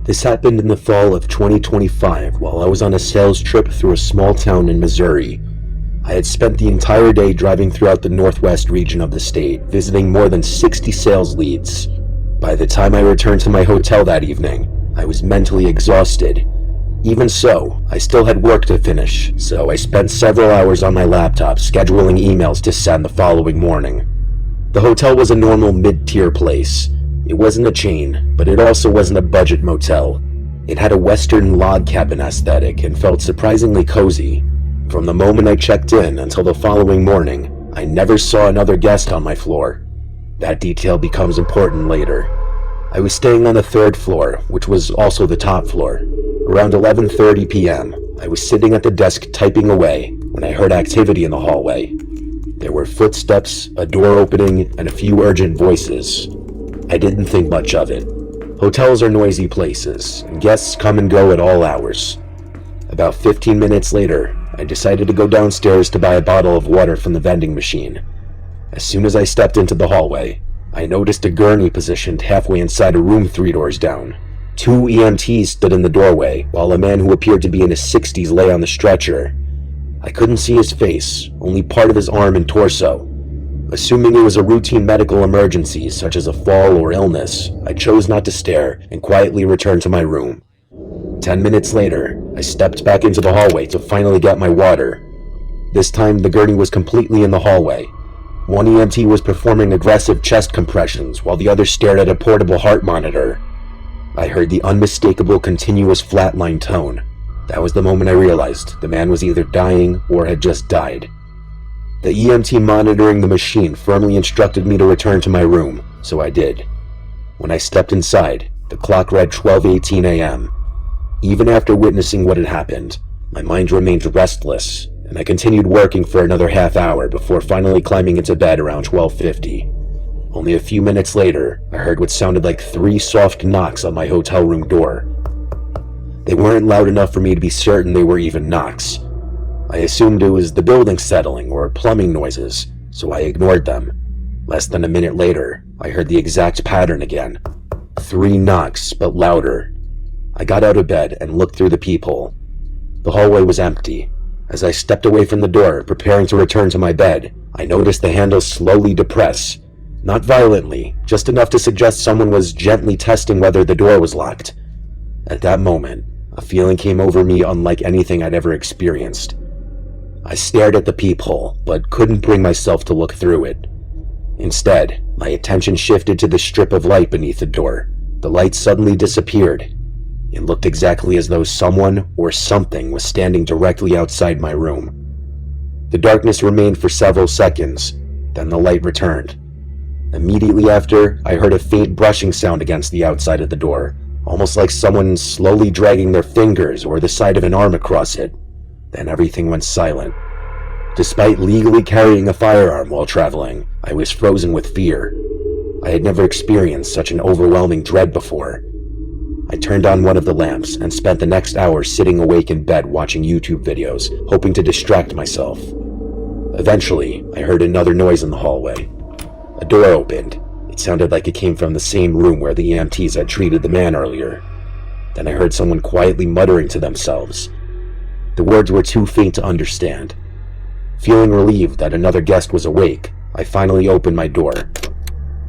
This happened in the fall of 2025 while I was on a sales trip through a small town in Missouri. I had spent the entire day driving throughout the northwest region of the state, visiting more than 60 sales leads. By the time I returned to my hotel that evening, I was mentally exhausted. Even so, I still had work to finish, so I spent several hours on my laptop scheduling emails to send the following morning. The hotel was a normal mid-tier place. It wasn't a chain, but it also wasn't a budget motel. It had a western log cabin aesthetic and felt surprisingly cozy. From the moment I checked in until the following morning, I never saw another guest on my floor. That detail becomes important later. I was staying on the third floor, which was also the top floor. Around 11:30 p.m., I was sitting at the desk typing away when I heard activity in the hallway. There were footsteps, a door opening, and a few urgent voices. I didn't think much of it. Hotels are noisy places, and guests come and go at all hours. About 15 minutes later, I decided to go downstairs to buy a bottle of water from the vending machine. As soon as I stepped into the hallway, I noticed a gurney positioned halfway inside a room 3 doors down. 2 EMTs stood in the doorway, while a man who appeared to be in his 60s lay on the stretcher. I couldn't see his face, only part of his arm and torso. Assuming it was a routine medical emergency, such as a fall or illness, I chose not to stare and quietly returned to my room. 10 minutes later, I stepped back into the hallway to finally get my water. This time, the gurney was completely in the hallway. One EMT was performing aggressive chest compressions, while the other stared at a portable heart monitor. I heard the unmistakable continuous flatline tone. That was the moment I realized the man was either dying or had just died. The EMT monitoring the machine firmly instructed me to return to my room, so I did. When I stepped inside, the clock read 12:18 a.m. Even after witnessing what had happened, my mind remained restless, and I continued working for another half hour before finally climbing into bed around 12:50. Only a few minutes later, I heard what sounded like 3 soft knocks on my hotel room door. They weren't loud enough for me to be certain they were even knocks. I assumed it was the building settling or plumbing noises, so I ignored them. Less than a minute later, I heard the exact pattern again. 3 knocks, but louder. I got out of bed and looked through the peephole. The hallway was empty. As I stepped away from the door, preparing to return to my bed, I noticed the handle slowly depress. Not violently, just enough to suggest someone was gently testing whether the door was locked. At that moment, a feeling came over me unlike anything I'd ever experienced. I stared at the peephole, but couldn't bring myself to look through it. Instead, my attention shifted to the strip of light beneath the door. The light suddenly disappeared. It looked exactly as though someone or something was standing directly outside my room. The darkness remained for several seconds, then the light returned. Immediately after, I heard a faint brushing sound against the outside of the door, almost like someone slowly dragging their fingers or the side of an arm across it. Then everything went silent. Despite legally carrying a firearm while traveling, I was frozen with fear. I had never experienced such an overwhelming dread before. I turned on one of the lamps and spent the next hour sitting awake in bed watching YouTube videos, hoping to distract myself. Eventually, I heard another noise in the hallway. A door opened. It sounded like it came from the same room where the EMTs had treated the man earlier. Then I heard someone quietly muttering to themselves. The words were too faint to understand. Feeling relieved that another guest was awake, I finally opened my door.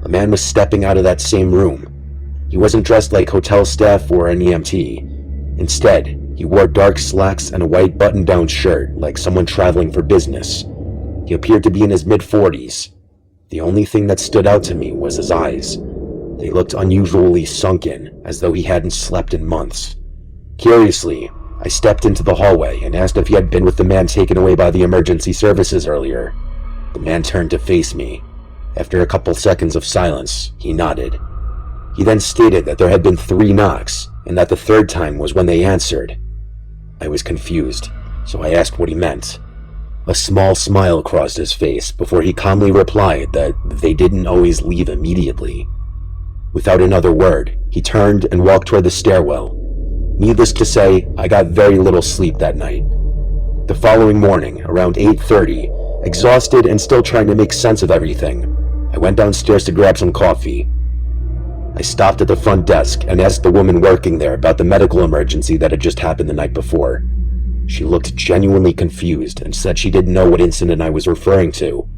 A man was stepping out of that same room. He wasn't dressed like hotel staff or an EMT. Instead, he wore dark slacks and a white button-down shirt, like someone traveling for business. He appeared to be in his mid-40s. The only thing that stood out to me was his eyes. They looked unusually sunken, as though he hadn't slept in months. Curiously, I stepped into the hallway and asked if he had been with the man taken away by the emergency services earlier. The man turned to face me. After a couple seconds of silence, he nodded. He then stated that there had been 3 knocks, and that the third time was when they answered. I was confused, so I asked what he meant. A small smile crossed his face before he calmly replied that they didn't always leave immediately. Without another word, he turned and walked toward the stairwell. Needless to say, I got very little sleep that night. The following morning, around 8:30, exhausted and still trying to make sense of everything, I went downstairs to grab some coffee. I stopped at the front desk and asked the woman working there about the medical emergency that had just happened the night before. She looked genuinely confused and said she didn't know what incident I was referring to.